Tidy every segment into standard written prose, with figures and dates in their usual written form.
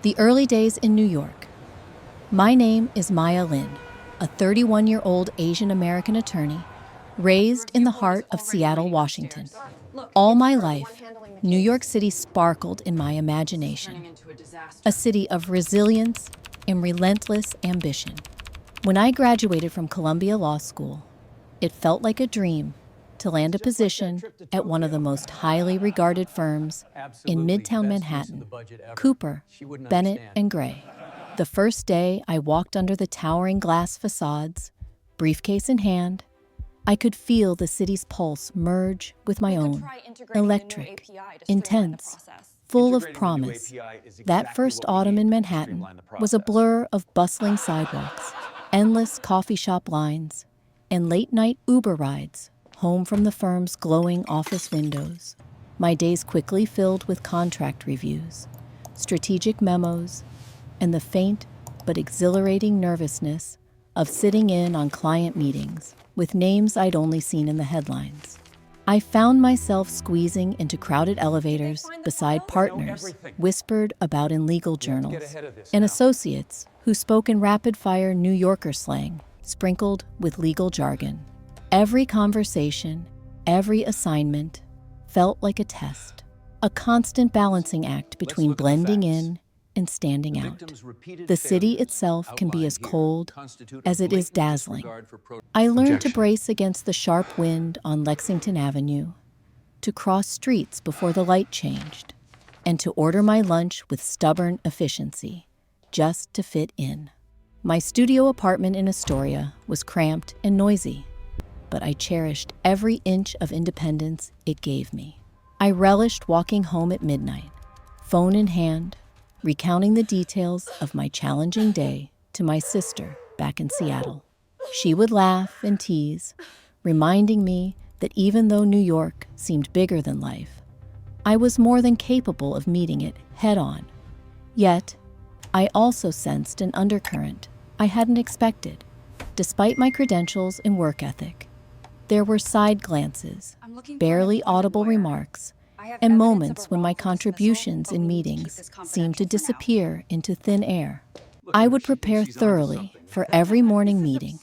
The early days in New York. My name is Maya Lin, a 31-year-old Asian American attorney raised in the heart of Seattle, Washington. All my life, New York City sparkled in my imagination, a city of resilience and relentless ambition. When I graduated from Columbia Law School, it felt like a dream to land a position at one of the most highly regarded firms in Midtown Manhattan, Cooper, Bennett and Gray. The first day I walked under the towering glass facades, briefcase in hand, I could feel the city's pulse merge with my own, electric, intense, full of promise. That first autumn in Manhattan was a blur of bustling sidewalks, endless coffee shop lines, and late-night Uber rides home from the firm's glowing office windows. My days quickly filled with contract reviews, strategic memos, and the faint but exhilarating nervousness of sitting in on client meetings with names I'd only seen in the headlines. I found myself squeezing into crowded elevators beside partners whispered about in legal journals, and associates who spoke in rapid-fire New Yorker slang sprinkled with legal jargon. Every conversation, every assignment felt like a test, a constant balancing act between blending in and standing out. The city itself can be as cold as it is dazzling. I learned to brace against the sharp wind on Lexington Avenue, to cross streets before the light changed, and to order my lunch with stubborn efficiency, just to fit in. My studio apartment in Astoria was cramped and noisy, but I cherished every inch of independence it gave me. I relished walking home at midnight, phone in hand, recounting the details of my challenging day to my sister back in Seattle. She would laugh and tease, reminding me that even though New York seemed bigger than life, I was more than capable of meeting it head-on. Yet, I also sensed an undercurrent I hadn't expected. Despite my credentials and work ethic, there were side glances, barely audible remarks, and moments when my contributions in meetings seemed to disappear into thin air. I would prepare thoroughly for every morning meeting,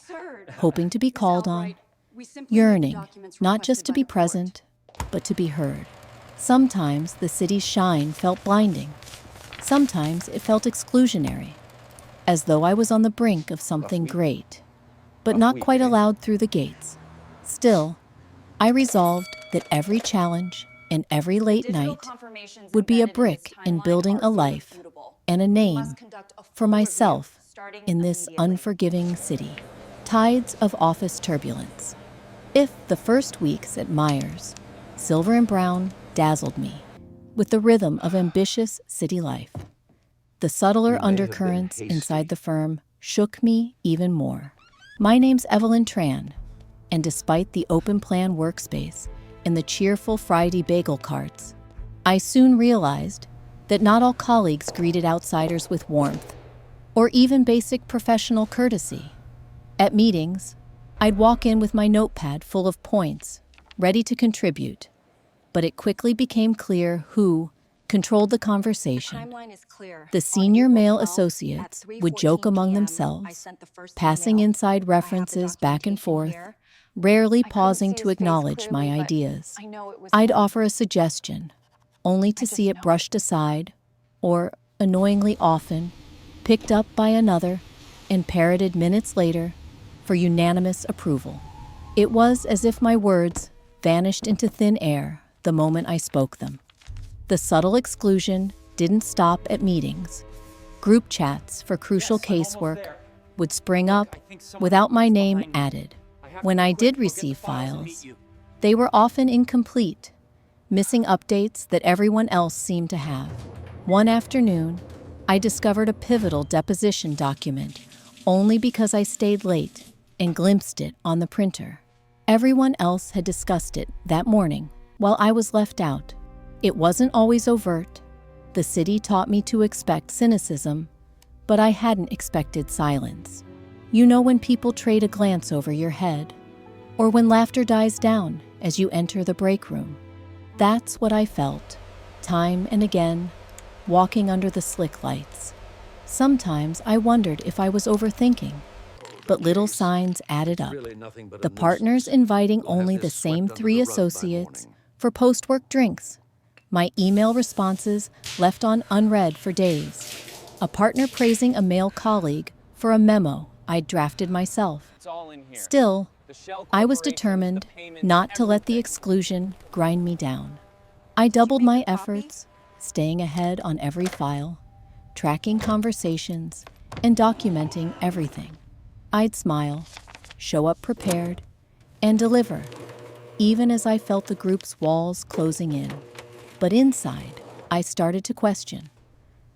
hoping to be called on, yearning not just to be present, but to be heard. Sometimes the city's shine felt blinding. Sometimes it felt exclusionary, as though I was on the brink of something great, but not quite allowed through the gates. Still, I resolved that every challenge and every late night would be a brick in building a life and a name for myself in this unforgiving city. Tides of office turbulence. If the first weeks at Myers, Silver and Brown dazzled me with the rhythm of ambitious city life, the subtler undercurrents inside the firm shook me even more. My name's Evelyn Tran, and despite the open-plan workspace and the cheerful Friday bagel carts, I soon realized that not all colleagues greeted outsiders with warmth or even basic professional courtesy. At meetings, I'd walk in with my notepad full of points, ready to contribute, but it quickly became clear who controlled the conversation. The senior male associates would joke among themselves, passing inside references back and forth, rarely pausing to acknowledge my ideas. I'd offer a suggestion, only to see it brushed aside, or, annoyingly often, picked up by another and parroted minutes later for unanimous approval. It was as if my words vanished into thin air the moment I spoke them. The subtle exclusion didn't stop at meetings. Group chats for crucial casework would spring up without my name added. When I did receive files, they were often incomplete, missing updates that everyone else seemed to have. One afternoon, I discovered a pivotal deposition document only because I stayed late and glimpsed it on the printer. Everyone else had discussed it that morning, while I was left out. It wasn't always overt. The city taught me to expect cynicism, but I hadn't expected silence. You know when people trade a glance over your head, or when laughter dies down as you enter the break room. That's what I felt, time and again, walking under the slick lights. Sometimes I wondered if I was overthinking, but little signs added up. The partners inviting only the same 3 associates for post-work drinks. My email responses left on unread for days. A partner praising a male colleague for a memo I'd drafted myself. Still, I was determined not to let the exclusion grind me down. I doubled my efforts, staying ahead on every file, tracking conversations, and documenting everything. I'd smile, show up prepared, and deliver, even as I felt the group's walls closing in. But inside, I started to question,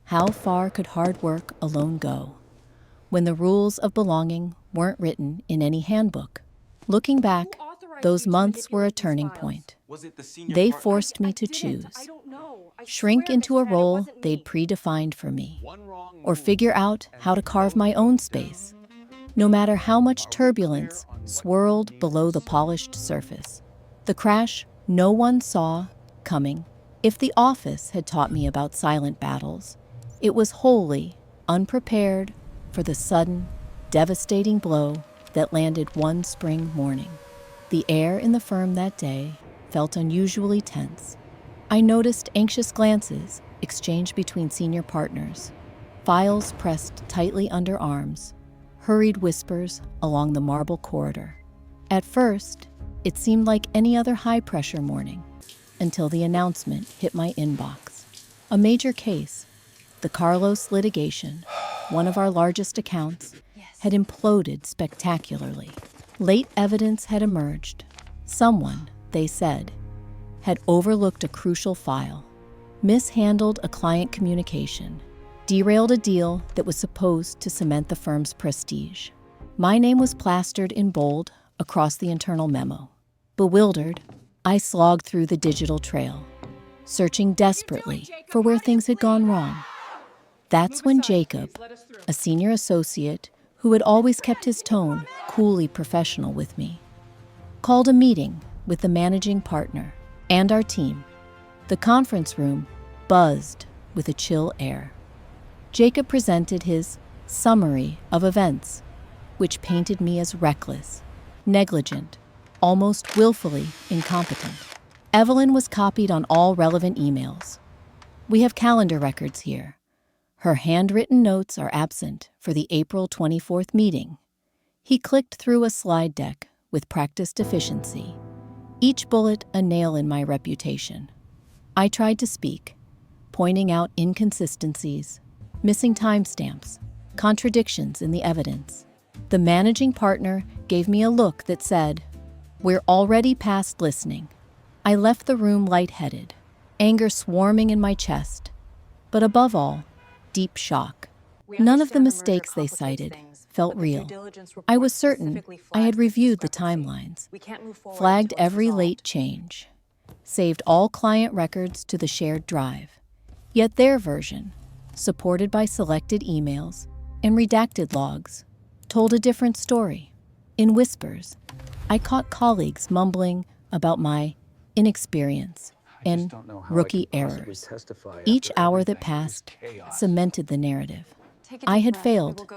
how far could hard work alone go, when the rules of belonging weren't written in any handbook? Looking back, those months were a turning point. They forced me to choose: shrink into a role they'd predefined for me, or figure out how to carve my own space, no matter how much turbulence swirled below the polished surface. The crash no one saw coming. If the office had taught me about silent battles, it was wholly unprepared for the sudden, devastating blow that landed one spring morning. The air in the firm that day felt unusually tense. I noticed anxious glances exchanged between senior partners, files pressed tightly under arms, hurried whispers along the marble corridor. At first, it seemed like any other high-pressure morning, until the announcement hit my inbox. A major case, the Carlos litigation, one of our largest accounts, had imploded spectacularly. Late evidence had emerged. Someone, they said, had overlooked a crucial file, mishandled a client communication, derailed a deal that was supposed to cement the firm's prestige. My name was plastered in bold across the internal memo. Bewildered, I slogged through the digital trail, searching desperately for where things had gone wrong. That's when Jacob, a senior associate who had always kept his tone coolly professional with me, called a meeting with the managing partner and our team. The conference room buzzed with a chill air. Jacob presented his summary of events, which painted me as reckless, negligent, almost willfully incompetent. Evelyn was copied on all relevant emails. We have calendar records here. Her handwritten notes are absent for the April 24th meeting. He clicked through a slide deck with practiced efficiency, each bullet a nail in my reputation. I tried to speak, pointing out inconsistencies, missing timestamps, contradictions in the evidence. The managing partner gave me a look that said, "We're already past listening." I left the room lightheaded, anger swarming in my chest, but above all, deep shock. None of the mistakes they cited felt real. I was certain I had reviewed the timelines, flagged every late change, saved all client records to the shared drive. Yet their version, supported by selected emails and redacted logs, told a different story. In whispers, I caught colleagues mumbling about my inexperience and rookie errors. Each hour that passed cemented the narrative. I had failed,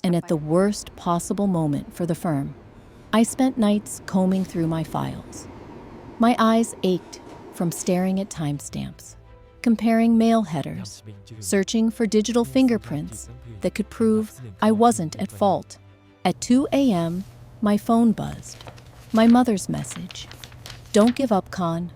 and at the worst possible moment for the firm. I spent nights combing through my files. My eyes ached from staring at timestamps, comparing mail headers, searching for digital fingerprints that could prove I wasn't at fault. At 2 a.m., my phone buzzed. My mother's message. "Don't give up, Con."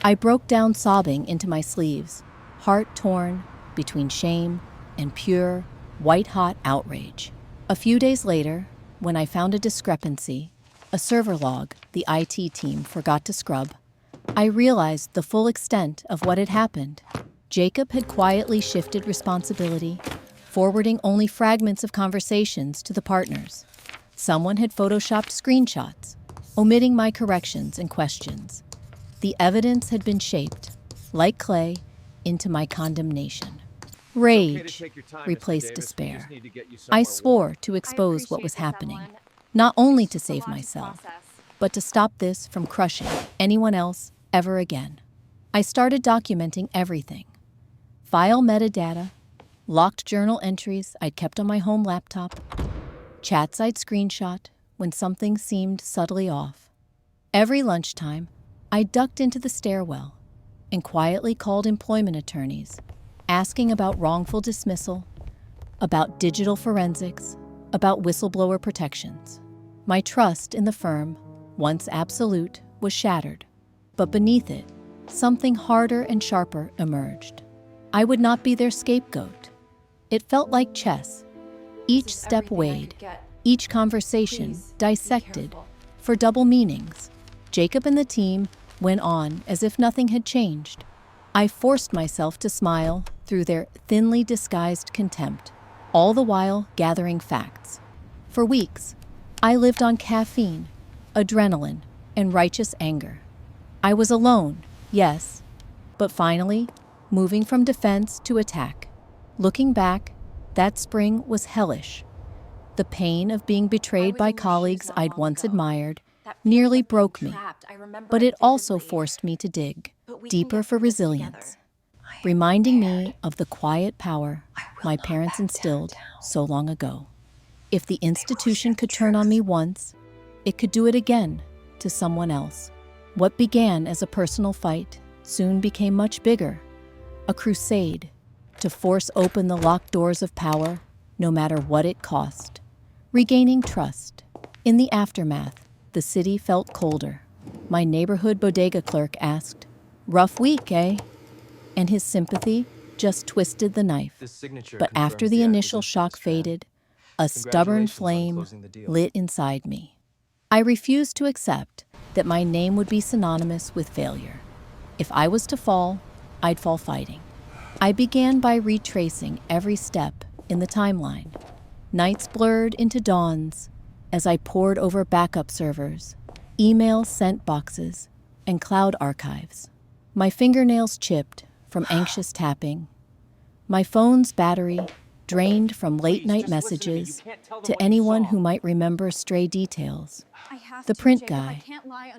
I broke down sobbing into my sleeves, heart torn between shame and pure, white-hot outrage. A few days later, when I found a discrepancy, a server log the IT team forgot to scrub, I realized the full extent of what had happened. Jacob had quietly shifted responsibility, forwarding only fragments of conversations to the partners. Someone had photoshopped screenshots, omitting my corrections and questions. The evidence had been shaped, like clay, into my condemnation. Rage replaced despair. I swore to expose what was happening, not only to save myself, but to stop this from crushing anyone else ever again. I started documenting everything. File metadata, locked journal entries I'd kept on my home laptop, chats I'd screenshot when something seemed subtly off. Every lunchtime, I ducked into the stairwell and quietly called employment attorneys, asking about wrongful dismissal, about digital forensics, about whistleblower protections. My trust in the firm, once absolute, was shattered, but beneath it, something harder and sharper emerged. I would not be their scapegoat. It felt like chess. Each step weighed, each conversation dissected for double meanings. Jacob and the team went on as if nothing had changed. I forced myself to smile through their thinly disguised contempt, all the while gathering facts. For weeks, I lived on caffeine, adrenaline, and righteous anger. I was alone, yes, but finally, moving from defense to attack. Looking back, that spring was hellish. The pain of being betrayed by colleagues I'd once admired nearly broke me, but it also forced me to dig deeper for resilience, reminding me of the quiet power my parents instilled so long ago. If the institution could turn on me once, it could do it again to someone else. What began as a personal fight soon became much bigger, a crusade to force open the locked doors of power, no matter what it cost. Regaining trust. In the aftermath, the city felt colder. My neighborhood bodega clerk asked, "Rough week, eh?" And his sympathy just twisted the knife. But after the initial shock faded, a stubborn flame lit inside me. I refused to accept that my name would be synonymous with failure. If I was to fall, I'd fall fighting. I began by retracing every step in the timeline. Nights blurred into dawns as I pored over backup servers, email sent boxes, and cloud archives. My fingernails chipped from anxious tapping. My phone's battery drained from late-night messages to anyone who might remember stray details. The print guy,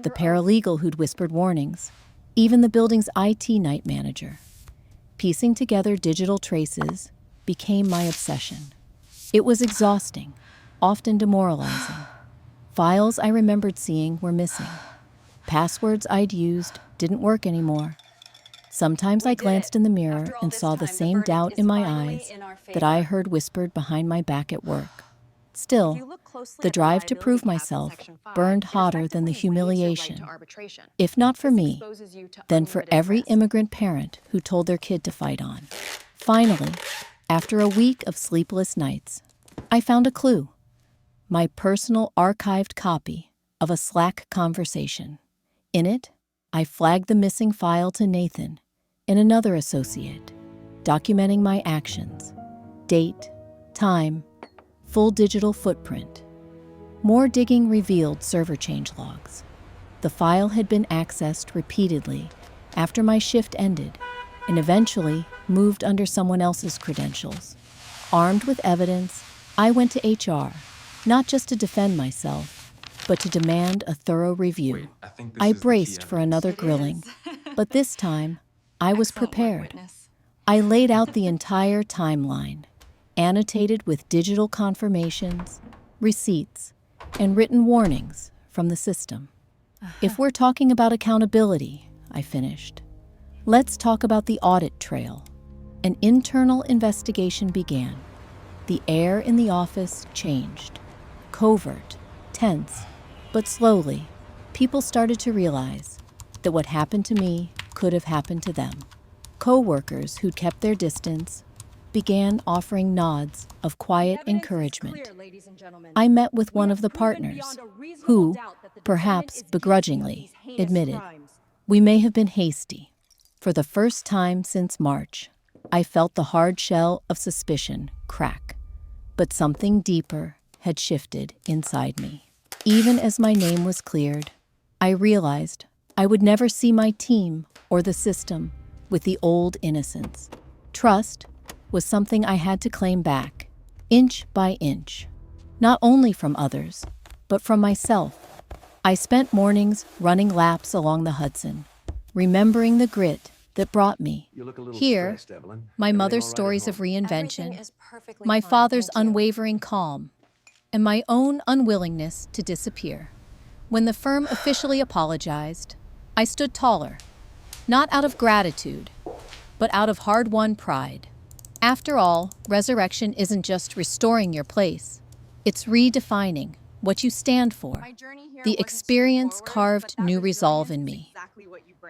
the paralegal who'd whispered warnings, even the building's IT night manager. Piecing together digital traces became my obsession. It was exhausting, often demoralizing. Files I remembered seeing were missing. Passwords I'd used didn't work anymore. Sometimes I glanced in the mirror and saw the same doubt in my eyes that I heard whispered behind my back at work. Still, the drive to prove myself burned hotter than the humiliation. If not for me, then for every immigrant parent who told their kid to fight on. Finally, after a week of sleepless nights, I found a clue. My personal archived copy of a Slack conversation. In it, I flagged the missing file to Nathan and another associate, documenting my actions, date, time, full digital footprint. More digging revealed server change logs. The file had been accessed repeatedly after my shift ended and eventually moved under someone else's credentials. Armed with evidence, I went to HR, not just to defend myself, but to demand a thorough review. I braced for another grilling, but this time, I was prepared. I laid out the entire timeline, annotated with digital confirmations, receipts, and written warnings from the system. If we're talking about accountability, I finished, let's talk about the audit trail. An internal investigation began. The air in the office changed. Covert, tense, but slowly, people started to realize that what happened to me could have happened to them. Co-workers who'd kept their distance began offering nods of quiet encouragement. I met with one of the partners, who, perhaps begrudgingly, admitted, "We may have been hasty." For the first time since March, I felt the hard shell of suspicion crack, but something deeper had shifted inside me. Even as my name was cleared, I realized I would never see my team or the system with the old innocence. Trust was something I had to claim back, inch by inch, not only from others, but from myself. I spent mornings running laps along the Hudson, remembering the grit that brought me. You look a little Here, stressed, Evelyn. my Everything mother's all right at stories of home? Everything reinvention, is perfectly my fine, father's thank you. unwavering calm, and my own unwillingness to disappear. When the firm officially apologized, I stood taller, not out of gratitude, but out of hard-won pride. After all, resurrection isn't just restoring your place. It's redefining what you stand for. The experience carved new resolve in me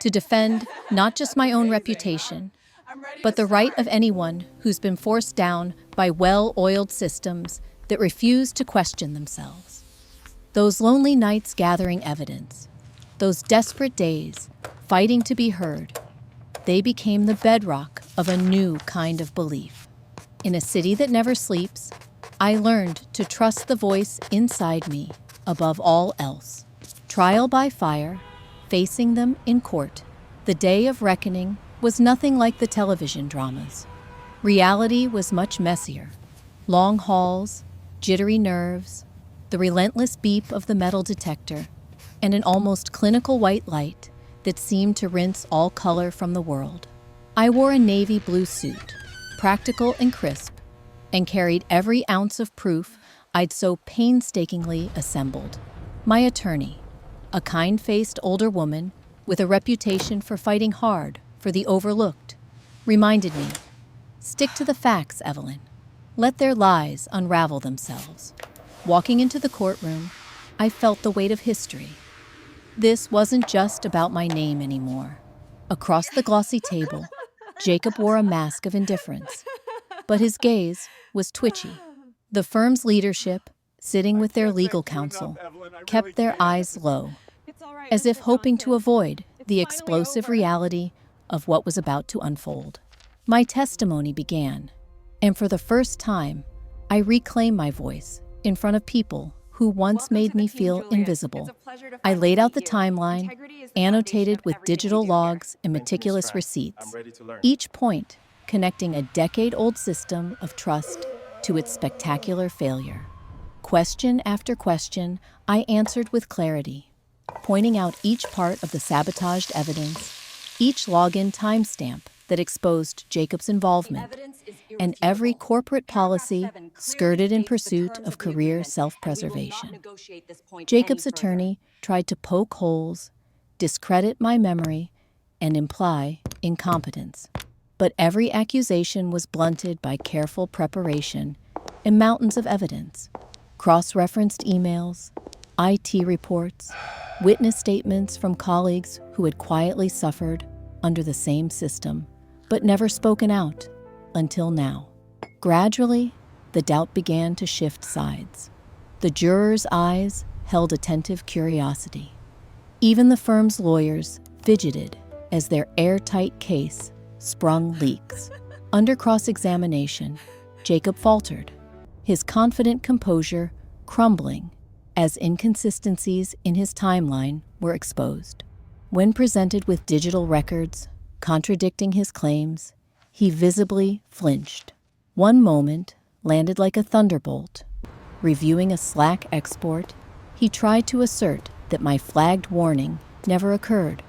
to defend not just my own reputation, but the right of anyone who's been forced down by well-oiled systems that refuse to question themselves. Those lonely nights gathering evidence, those desperate days fighting to be heard, they became the bedrock of a new kind of belief. In a city that never sleeps, I learned to trust the voice inside me above all else. Trial by fire, facing them in court, the day of reckoning was nothing like the television dramas. Reality was much messier. Long halls, jittery nerves, the relentless beep of the metal detector, and an almost clinical white light that seemed to rinse all color from the world. I wore a navy blue suit, practical and crisp, and carried every ounce of proof I'd so painstakingly assembled. My attorney, a kind-faced older woman with a reputation for fighting hard for the overlooked, reminded me, "Stick to the facts, Evelyn. Let their lies unravel themselves." Walking into the courtroom, I felt the weight of history. This wasn't just about my name anymore. Across the glossy table, Jacob wore a mask of indifference, but his gaze was twitchy. The firm's leadership, sitting with their legal counsel, kept their eyes low, as if hoping to avoid the explosive reality of what was about to unfold. My testimony began, and for the first time, I reclaimed my voice in front of people who once made me feel invisible. I laid out the timeline, annotated with digital logs and meticulous receipts, each point connecting a decade-old system of trust to its spectacular failure. Question after question, I answered with clarity, pointing out each part of the sabotaged evidence, each login timestamp that exposed Jacob's involvement, and every corporate policy skirted in pursuit of career self-preservation. Jacob's attorney tried to poke holes, discredit my memory, and imply incompetence. But every accusation was blunted by careful preparation and mountains of evidence, cross-referenced emails, IT reports, witness statements from colleagues who had quietly suffered under the same system, but never spoken out until now. Gradually, the doubt began to shift sides. The jurors' eyes held attentive curiosity. Even the firm's lawyers fidgeted as their airtight case sprung leaks. Under cross-examination, Jacob faltered, his confident composure crumbling as inconsistencies in his timeline were exposed. When presented with digital records contradicting his claims, he visibly flinched. One moment landed like a thunderbolt. Reviewing a Slack export, he tried to assert that my flagged warning never occurred,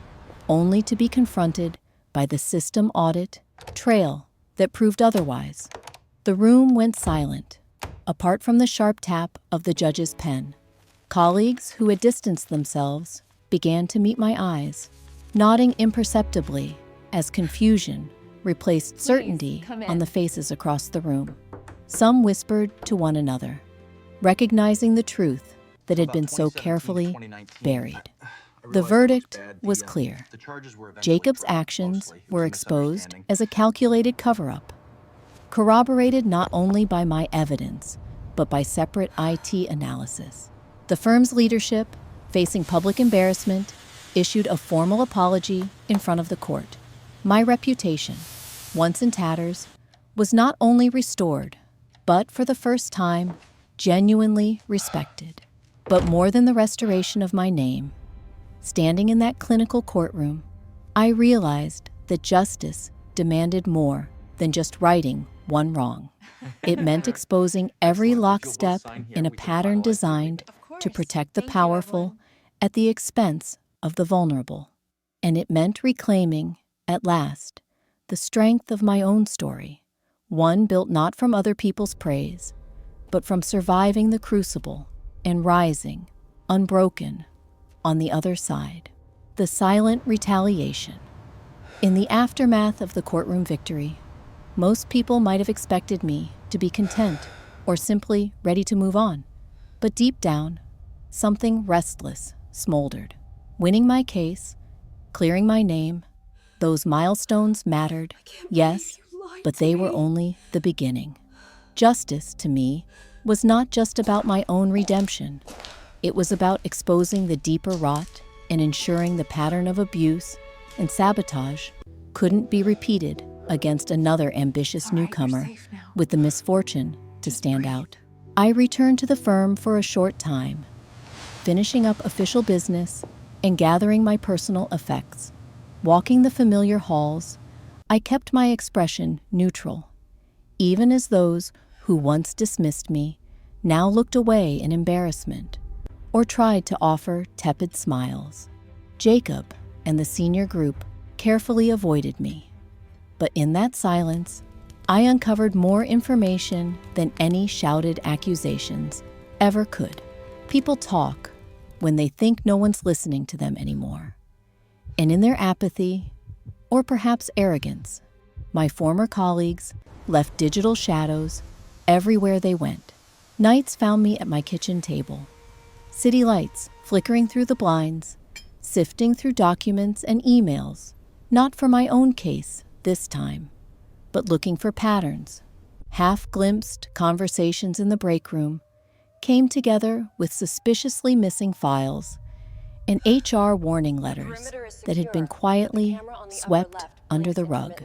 only to be confronted by the system audit trail that proved otherwise. The room went silent, apart from the sharp tap of the judge's pen. Colleagues who had distanced themselves began to meet my eyes, nodding imperceptibly as confusion replaced certainty on the faces across the room. Some whispered to one another, recognizing the truth that had been so carefully buried. The verdict was clear. Jacob's actions were exposed as a calculated cover-up, corroborated not only by my evidence, but by separate IT analysis. The firm's leadership, facing public embarrassment, issued a formal apology in front of the court. My reputation, once in tatters, was not only restored, but for the first time, genuinely respected. But more than the restoration of my name, standing in that clinical courtroom, I realized that justice demanded more than just righting one wrong. It meant exposing every lockstep in a pattern designed to protect the powerful at the expense of the vulnerable. And it meant reclaiming at last, the strength of my own story, one built not from other people's praise, but from surviving the crucible and rising, unbroken, on the other side. The silent retaliation. In the aftermath of the courtroom victory, most people might have expected me to be content or simply ready to move on. But deep down, something restless smoldered. Winning my case, clearing my name, those milestones mattered, yes, but they were only the beginning. Justice, to me, was not just about my own redemption. It was about exposing the deeper rot and ensuring the pattern of abuse and sabotage couldn't be repeated against another ambitious newcomer with the misfortune to stand out. I returned to the firm for a short time, finishing up official business and gathering my personal effects. Walking the familiar halls, I kept my expression neutral, even as those who once dismissed me now looked away in embarrassment or tried to offer tepid smiles. Jacob and the senior group carefully avoided me, but in that silence, I uncovered more information than any shouted accusations ever could. People talk when they think no one's listening to them anymore. And in their apathy, or perhaps arrogance, my former colleagues left digital shadows everywhere they went. Nights found me at my kitchen table, city lights flickering through the blinds, sifting through documents and emails, not for my own case this time, but looking for patterns. Half-glimpsed conversations in the break room came together with suspiciously missing files and HR warning letters that had been quietly swept under the rug.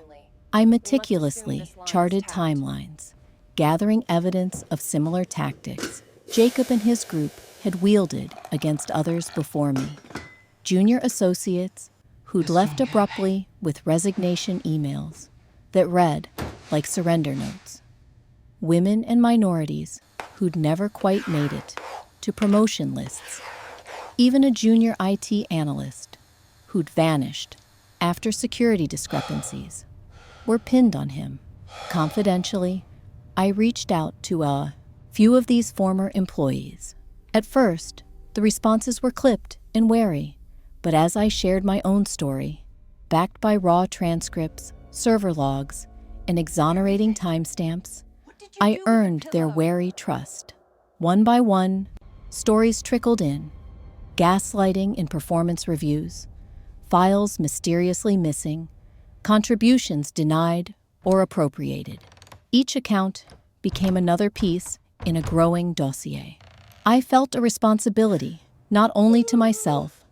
I meticulously charted timelines, gathering evidence of similar tactics Jacob and his group had wielded against others before me. Junior associates who'd left abruptly with resignation emails that read like surrender notes. Women and minorities who'd never quite made it to promotion lists. Even a junior IT analyst who'd vanished after security discrepancies were pinned on him. Confidentially, I reached out to a few of these former employees. At first, the responses were clipped and wary, but as I shared my own story, backed by raw transcripts, server logs, and exonerating timestamps, I earned their wary trust. One by one, stories trickled in, gaslighting in performance reviews, files mysteriously missing, contributions denied or appropriated. Each account became another piece in a growing dossier. I felt a responsibility not only to myself,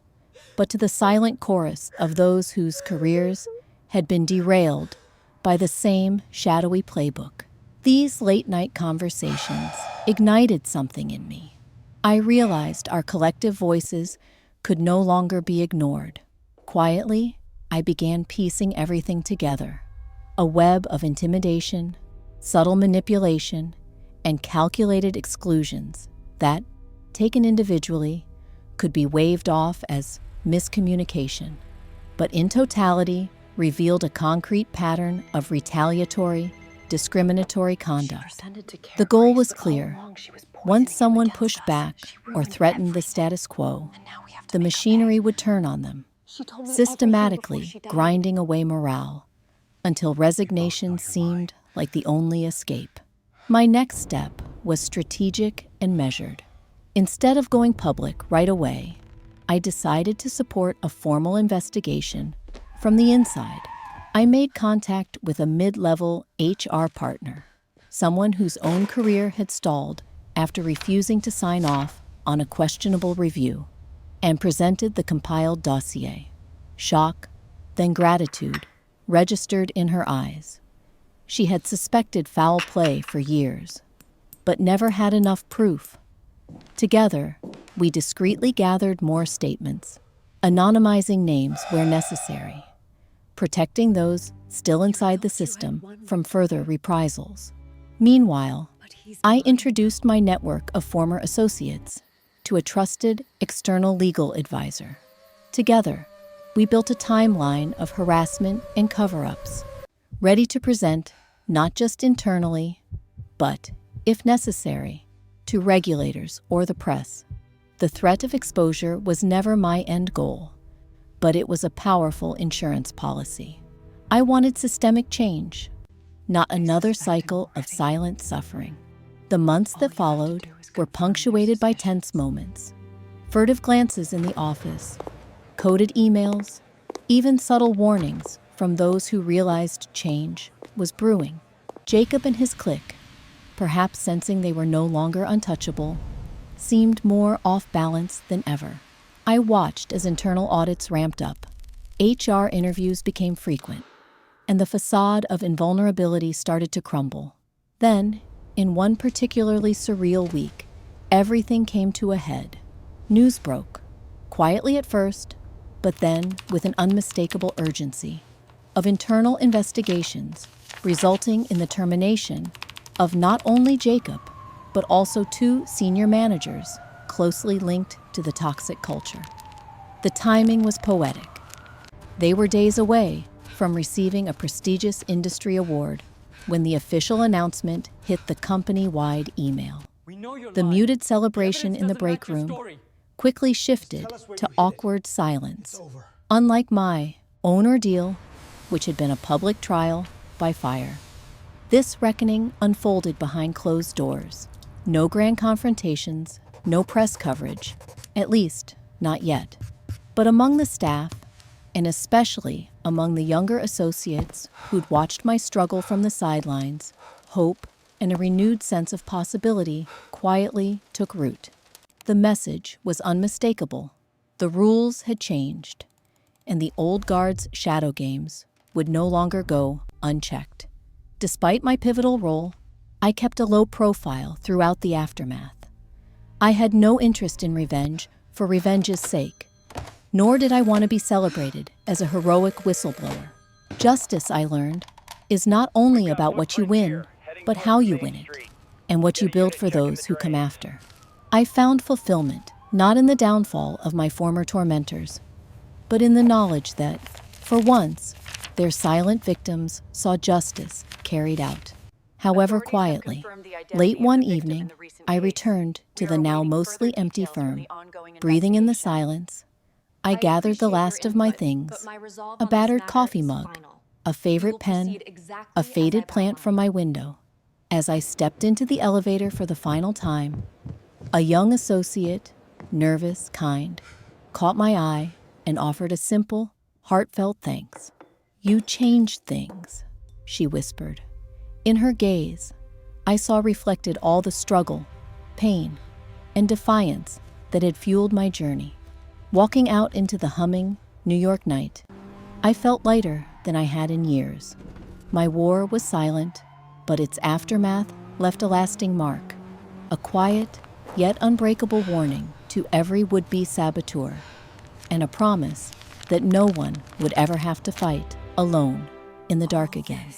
but to the silent chorus of those whose careers had been derailed by the same shadowy playbook. These late-night conversations ignited something in me. I realized our collective voices could no longer be ignored. Quietly, I began piecing everything together. A web of intimidation, subtle manipulation, and calculated exclusions that, taken individually, could be waved off as miscommunication, but in totality revealed a concrete pattern of retaliatory, discriminatory conduct. The goal was clear. Once someone pushed back or threatened the status quo, the machinery would turn on them, systematically grinding away morale until resignation seemed like the only escape. My next step was strategic and measured. Instead of going public right away, I decided to support a formal investigation from the inside. I made contact with a mid-level HR partner, someone whose own career had stalled after refusing to sign off on a questionable review, and presented the compiled dossier. Shock, then gratitude, registered in her eyes. She had suspected foul play for years, but never had enough proof. Together, we discreetly gathered more statements, anonymizing names where necessary, protecting those still inside the system from further reprisals. Meanwhile, I introduced my network of former associates to a trusted external legal advisor. Together, We built a timeline of harassment and cover-ups, ready to present not just internally, but, if necessary, to regulators or the press. The threat of exposure was never my end goal, but it was a powerful insurance policy. I wanted systemic change, not another cycle of silent suffering. The months that followed were punctuated by tense moments, furtive glances in the office, coded emails, even subtle warnings from those who realized change was brewing. Jacob and his clique, perhaps sensing they were no longer untouchable, seemed more off balance than ever. I watched as internal audits ramped up, HR interviews became frequent, and the facade of invulnerability started to crumble. Then, in one particularly surreal week, everything came to a head. News broke, quietly at first, but then with an unmistakable urgency, of internal investigations resulting in the termination of not only Jacob, but also 2 senior managers closely linked to the toxic culture. The timing was poetic. They were days away from receiving a prestigious industry award when the official announcement hit the company-wide email. The muted celebration in the break room quickly shifted to awkward silence. Unlike my own ordeal, which had been a public trial by fire, this reckoning unfolded behind closed doors. No grand confrontations, no press coverage, at least not yet. But among the staff, and especially among the younger associates who'd watched my struggle from the sidelines, hope and a renewed sense of possibility quietly took root. The message was unmistakable. The rules had changed, and the old guard's shadow games would no longer go unchecked. Despite my pivotal role, I kept a low profile throughout the aftermath. I had no interest in revenge for revenge's sake, nor did I want to be celebrated as a heroic whistleblower. Justice, I learned, is not only about what you win, but how you win it, and what you build for those who come after. I found fulfillment not in the downfall of my former tormentors, but in the knowledge that, for once, their silent victims saw justice carried out. However quietly, late one evening, I returned to the now mostly empty firm. Breathing in the silence, I gathered the last of my things, a battered coffee mug, a favorite pen, a faded plant from my window. As I stepped into the elevator for the final time, a young associate, nervous, kind, caught my eye and offered a simple, heartfelt thanks. "You changed things," she whispered. In her gaze, I saw reflected all the struggle, pain, and defiance that had fueled my journey. Walking out into the humming New York night, I felt lighter than I had in years. My war was silent, but its aftermath left a lasting mark, a quiet yet unbreakable warning to every would-be saboteur, and a promise that no one would ever have to fight alone in the dark again.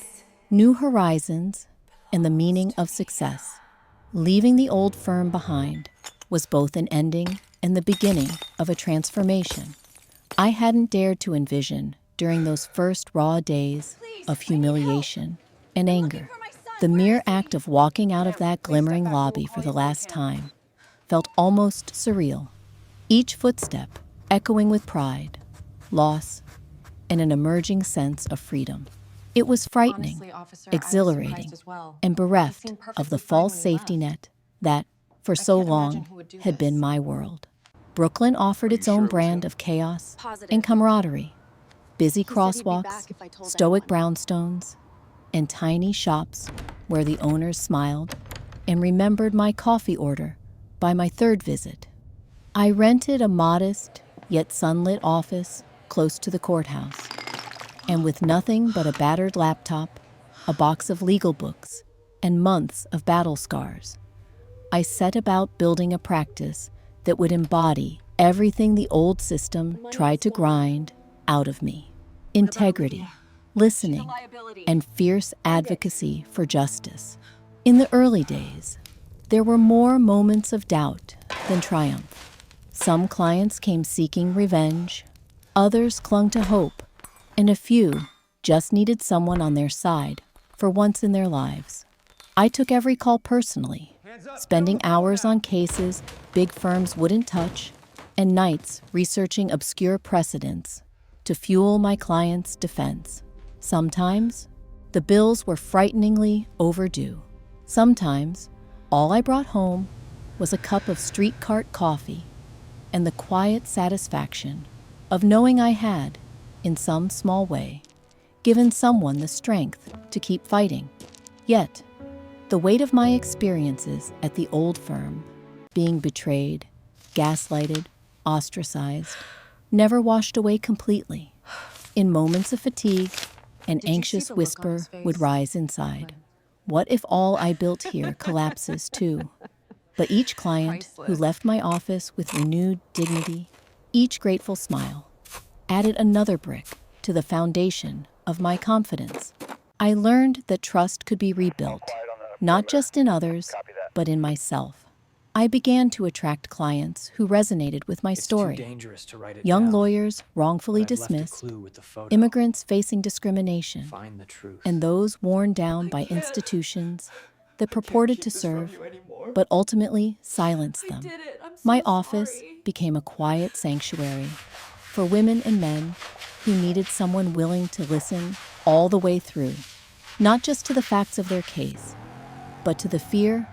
New horizons and the meaning of success. Leaving the old firm behind was both an ending and the beginning of a transformation I hadn't dared to envision during those first raw days of humiliation and anger. The mere act of walking out of that glimmering lobby for the last time felt almost surreal, each footstep echoing with pride, loss, and an emerging sense of freedom. It was frightening, exhilarating, and bereft of the false safety net that, for so long, had been my world. Brooklyn offered its own brand of chaos and camaraderie. Busy crosswalks, stoic brownstones, and tiny shops where the owners smiled and remembered my coffee order by my third visit. I rented a modest yet sunlit office close to the courthouse, and with nothing but a battered laptop, a box of legal books, and months of battle scars, I set about building a practice that would embody everything the old system tried to grind out of me: integrity, listening, and fierce advocacy for justice. In the early days, there were more moments of doubt than triumph. Some clients came seeking revenge, Others clung to hope, and a few just needed someone on their side for once in their lives. I took every call personally, spending hours on cases big firms wouldn't touch and nights researching obscure precedents to fuel my clients' defense. Sometimes, the bills were frighteningly overdue. Sometimes, all I brought home was a cup of street cart coffee and the quiet satisfaction of knowing I had, in some small way, given someone the strength to keep fighting. Yet, the weight of my experiences at the old firm, being betrayed, gaslighted, ostracized, never washed away completely. In moments of fatigue, an anxious whisper would rise inside. What if all I built here collapses too? But each client who left my office with renewed dignity, each grateful smile, added another brick to the foundation of my confidence. I learned that trust could be rebuilt, not just in others, but in myself. I began to attract clients who resonated with my story. Young lawyers wrongfully dismissed, immigrants facing discrimination, and those worn down by institutions that purported to serve, but ultimately silenced them. My office became a quiet sanctuary for women and men who needed someone willing to listen all the way through, not just to the facts of their case, but to the fear,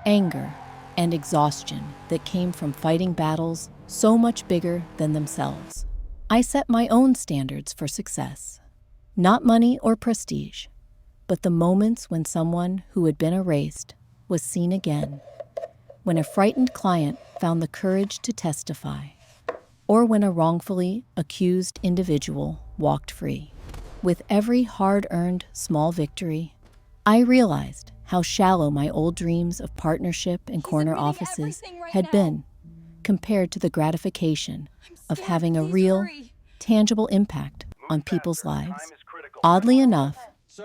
anger, and exhaustion that came from fighting battles so much bigger than themselves. I set my own standards for success. Not money or prestige, but the moments when someone who had been erased was seen again, when a frightened client found the courage to testify, or when a wrongfully accused individual walked free. With every hard-earned small victory, I realized how shallow my old dreams of partnership and corner offices had been compared to the gratification of having a real, tangible impact on people's lives. Oddly enough,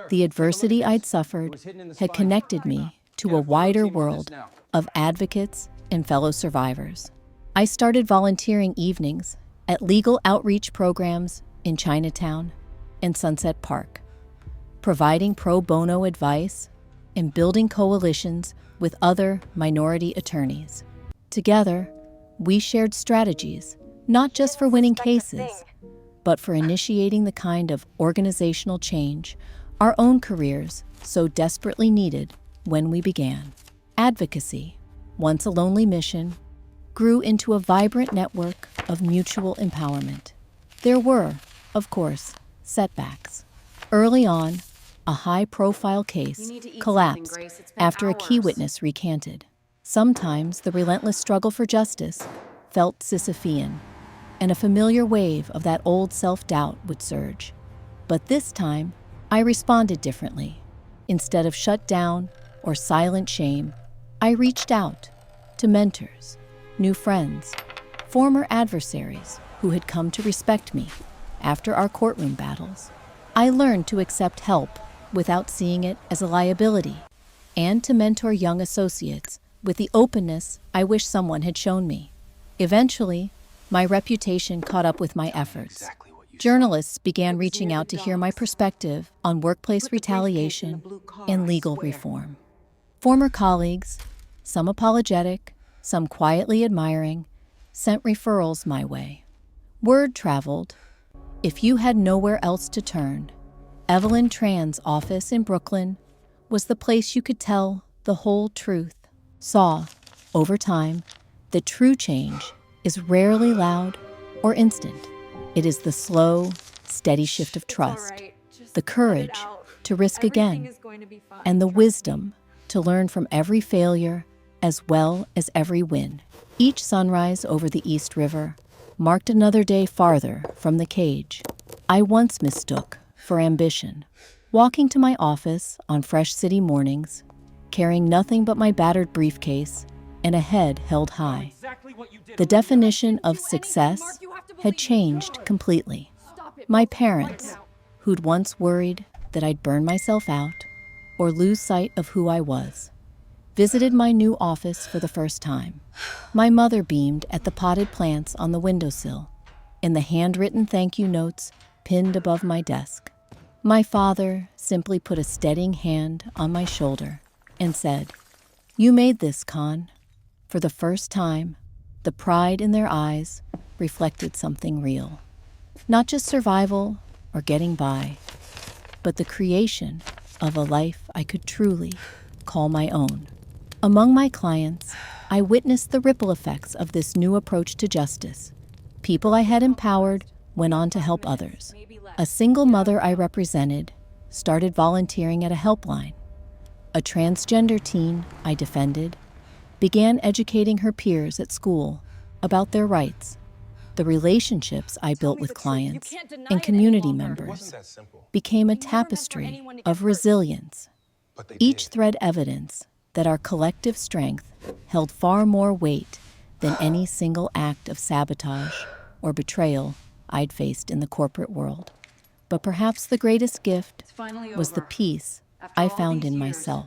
the adversity I'd suffered had connected me to a wider world of advocates and fellow survivors. I started volunteering evenings at legal outreach programs in Chinatown and Sunset Park, providing pro bono advice and building coalitions with other minority attorneys. Together, we shared strategies, not just for winning cases, but for initiating the kind of organizational change our own careers so desperately needed when we began. Advocacy, once a lonely mission, grew into a vibrant network of mutual empowerment. There were, of course, setbacks. Early on, a high-profile case collapsed after a key witness recanted. Sometimes the relentless struggle for justice felt Sisyphean, and a familiar wave of that old self-doubt would surge. But this time, I responded differently. Instead of shut down or silent shame, I reached out to mentors, new friends, former adversaries who had come to respect me after our courtroom battles. I learned to accept help without seeing it as a liability, and to mentor young associates with the openness I wish someone had shown me. Eventually, my reputation caught up with my efforts. Journalists began reaching out to hear my perspective on workplace retaliation and legal reform. Former colleagues, some apologetic, some quietly admiring, sent referrals my way. Word traveled. If you had nowhere else to turn, Evelyn Tran's office in Brooklyn was the place you could tell the whole truth. Saw, over time, that true change is rarely loud or instant. It is the slow, steady shift of trust, the courage to risk again, and the wisdom to learn from every failure as well as every win. Each sunrise over the East River marked another day farther from the cage I once mistook for ambition. Walking to my office on fresh city mornings, carrying nothing but my battered briefcase and a head held high. The definition of success had changed completely. My parents, who'd once worried that I'd burn myself out or lose sight of who I was, visited my new office for the first time. My mother beamed at the potted plants on the windowsill, in the handwritten thank you notes pinned above my desk. My father simply put a steadying hand on my shoulder and said, "You made this, Con." For the first time, the pride in their eyes reflected something real. Not just survival or getting by, but the creation of a life I could truly call my own. Among my clients, I witnessed the ripple effects of this new approach to justice. People I had empowered went on to help others. A single mother I represented started volunteering at a helpline. A transgender teen I defended began educating her peers at school about their rights. The relationships I built with clients and community members became a tapestry of resilience. Each thread evidence that our collective strength held far more weight than any single act of sabotage or betrayal I'd faced in the corporate world. But perhaps the greatest gift was the peace I found in myself.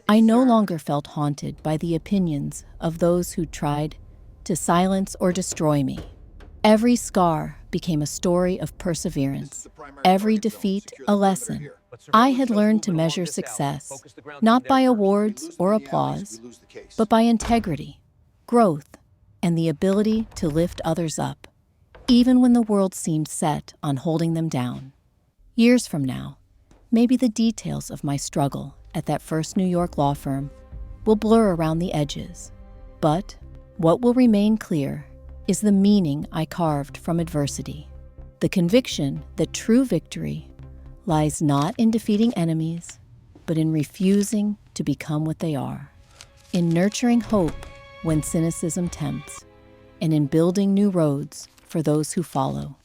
I no longer felt haunted by the opinions of those who tried to silence or destroy me. Every scar became a story of perseverance, every defeat a lesson. I had learned to measure success, not by awards or applause, but by integrity, growth, and the ability to lift others up, even when the world seemed set on holding them down. Years from now, maybe the details of my struggle at that first New York law firm will blur around the edges. But what will remain clear is the meaning I carved from adversity, the conviction that true victory lies not in defeating enemies, but in refusing to become what they are, in nurturing hope when cynicism tempts, and in building new roads for those who follow.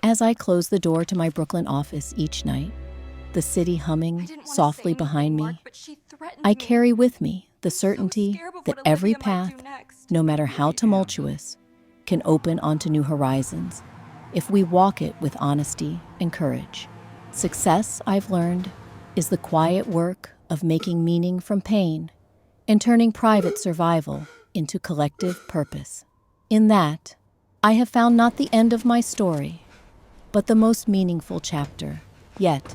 As I close the door to my Brooklyn office each night, the city humming softly behind me, I carry with me the certainty that every path, no matter how tumultuous, can open onto new horizons if we walk it with honesty and courage. Success, I've learned, is the quiet work of making meaning from pain and turning private survival into collective purpose. In that, I have found not the end of my story, but the most meaningful chapter yet